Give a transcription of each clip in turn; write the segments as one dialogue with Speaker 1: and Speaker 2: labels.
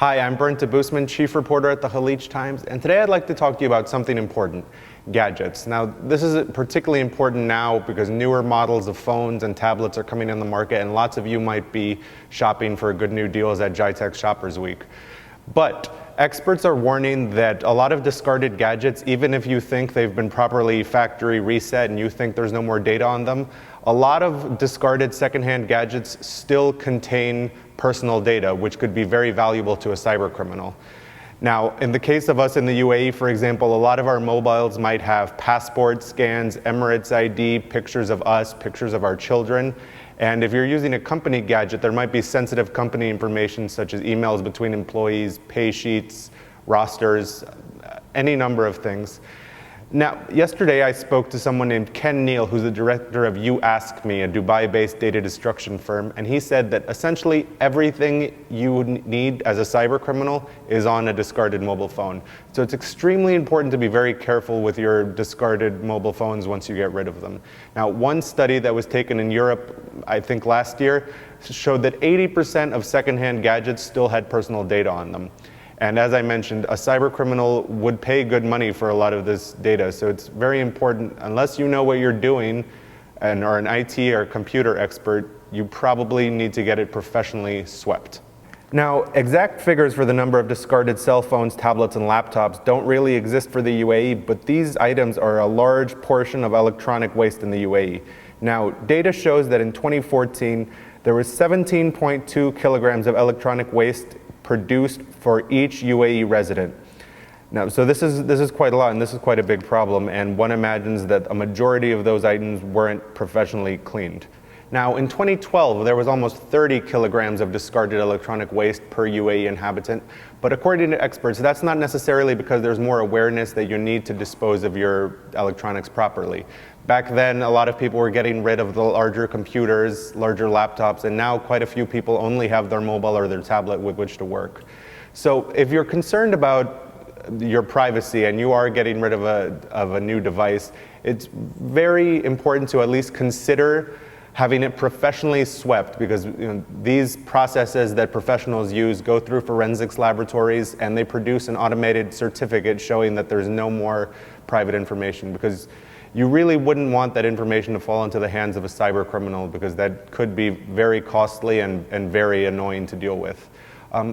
Speaker 1: Hi, I'm Bernd Boosman, Chief Reporter at the Khaleej Times, and today I'd like to talk to you about something important, gadgets. Now, this is particularly important now because newer models of phones and tablets are coming on the market, and lots of you might be shopping for good new deals at GITEX Shoppers Week. But experts are warning that a lot of discarded gadgets, even if you think they've been properly factory reset and you think there's no more data on them, a lot of discarded secondhand gadgets still contain personal data, which could be very valuable to a cyber criminal. Now, in the case of us in the UAE, for example, a lot of our mobiles might have passport scans, Emirates ID, pictures of us, pictures of our children. And if you're using a company gadget, there might be sensitive company information such as emails between employees, pay sheets, rosters, any number of things. Now, yesterday I spoke to someone named Ken Neal, who's the director of You Ask Me, a Dubai-based data destruction firm, and he said that essentially everything you need as a cyber criminal is on a discarded mobile phone. So it's extremely important to be very careful with your discarded mobile phones once you get rid of them. Now, one study that was taken in Europe, I think last year, showed that 80% of secondhand gadgets still had personal data on them. And as I mentioned, a cyber criminal would pay good money for a lot of this data. So it's very important, unless you know what you're doing and are an IT or computer expert, you probably need to get it professionally swept. Now, exact figures for the number of discarded cell phones, tablets, and laptops don't really exist for the UAE, but these items are a large portion of electronic waste in the UAE. Now, data shows that in 2014, there was 17.2 kilograms of electronic waste produced for each UAE resident. Now, so this is quite a lot, and this is quite a big problem, and one imagines that a majority of those items weren't professionally cleaned. Now, in 2012, there was almost 30 kilograms of discarded electronic waste per UAE inhabitant, but according to experts, that's not necessarily because there's more awareness that you need to dispose of your electronics properly. Back then, a lot of people were getting rid of the larger computers, larger laptops, and now quite a few people only have their mobile or their tablet with which to work. So if you're concerned about your privacy and you are getting rid of a new device, it's very important to at least consider having it professionally swept, because these processes that professionals use go through forensics laboratories and they produce an automated certificate showing that there's no more private information, because you really wouldn't want that information to fall into the hands of a cyber criminal, because that could be very costly and very annoying to deal with.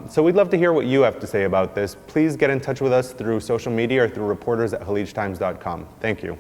Speaker 1: So we'd love to hear what you have to say about this. Please get in touch with us through social media or through reporters@khaleejtimes.com. Thank you.